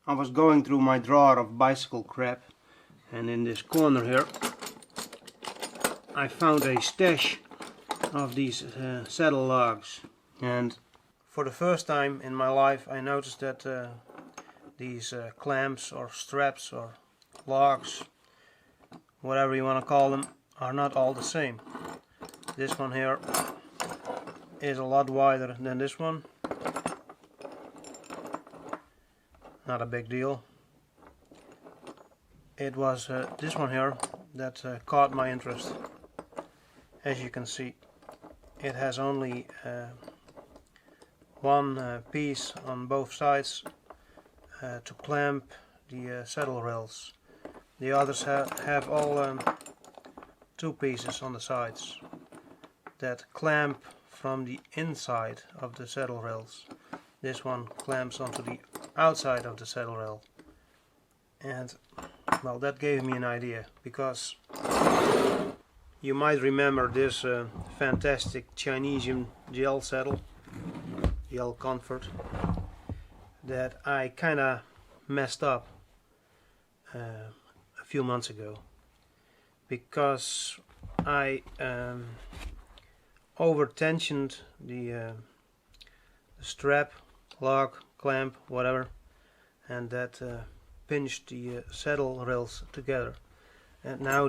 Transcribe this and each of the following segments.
I was going through my drawer of bicycle crap, and in this corner here I found a stash of these saddle lugs. And for the first time in my life I noticed that these clamps or straps or lugs, whatever you want to call them, are not all the same. This one here is a lot wider than this one. Not a big deal. It was this one here that caught my interest. As you can see, it has only one piece on both sides to clamp the saddle rails. The others have all two pieces on the sides that clamp from the inside of the saddle rails. This one clamps onto the outside of the saddle rail. And well, that gave me an idea, because you might remember this fantastic chinisium gel saddle, gel comfort, that I kinda messed up a few months ago, because I over tensioned the strap, lug, clamp, whatever, and that pinched the saddle rails together. And now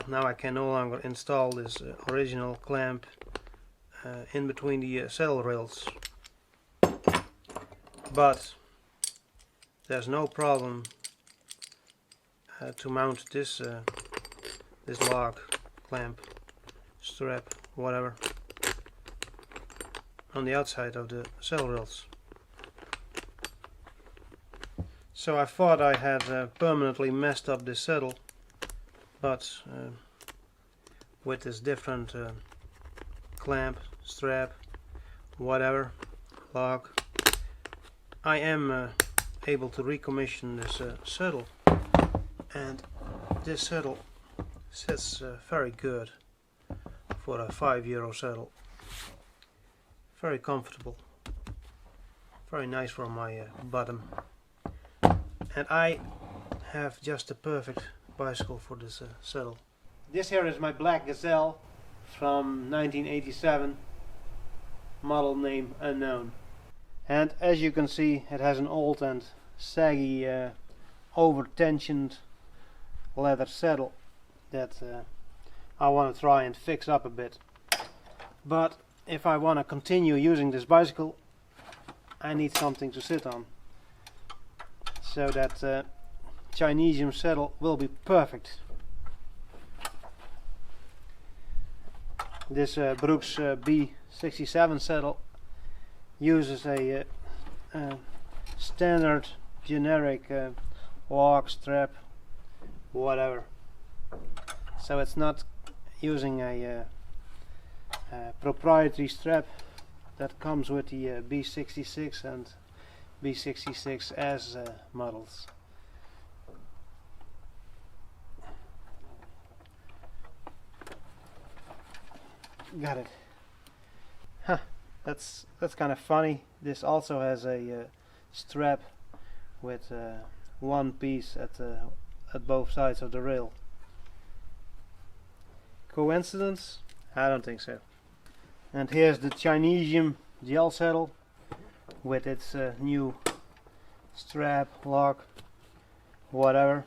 now I can no longer install this original clamp in between the saddle rails. But there's no problem to mount this this lug, clamp, strap, whatever, on the outside of the saddle rails. So I thought I had permanently messed up this saddle, but with this different clamp, strap, whatever, lug, I am able to recommission this saddle, and this saddle sits very good for a €5 saddle. Very comfortable, very nice for my bottom, and I have just the perfect bicycle for this saddle. This here is my black Gazelle from 1987, model name unknown. And as you can see, it has an old and saggy, over-tensioned leather saddle that I want to try and fix up a bit. But if I want to continue using this bicycle, I need something to sit on, so that chinisium saddle will be perfect. This Brooks B67 saddle uses a standard generic log, strap, whatever, so it's not using a proprietary strap that comes with the B66 and B66S models. Got it. Huh, that's kind of funny. This also has a strap with one piece at both sides of the rail. Coincidence? I don't think so. And here's the chinisium gel saddle with its new strap, lock, whatever.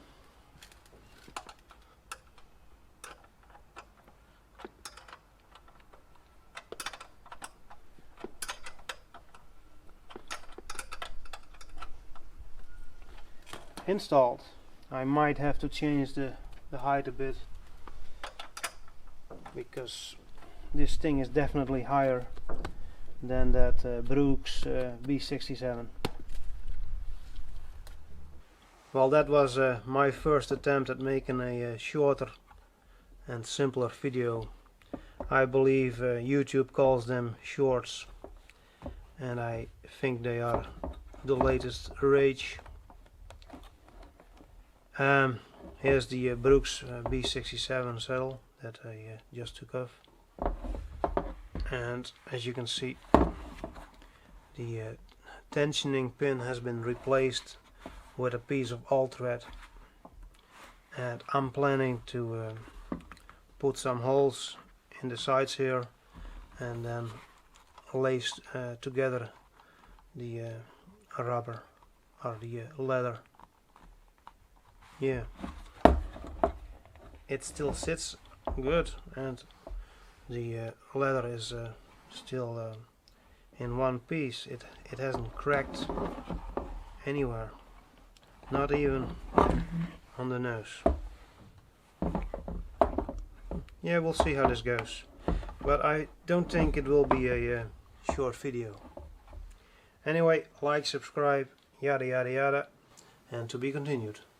Installed. I might have to change the height a bit, because this thing is definitely higher than that Brooks B67. Well, that was my first attempt at making a shorter and simpler video. I believe YouTube calls them shorts, and I think they are the latest rage. Here's the Brooks B67 saddle that I just took off, and as you can see, the tensioning pin has been replaced with a piece of old thread, and I'm planning to put some holes in the sides here and then lace together the rubber or the leather. Yeah, it still sits good, and the leather is still in one piece. It hasn't cracked anywhere, not even on the nose. Yeah, we'll see how this goes, but I don't think it will be a short video. Anyway, like, subscribe, yada yada yada, and to be continued.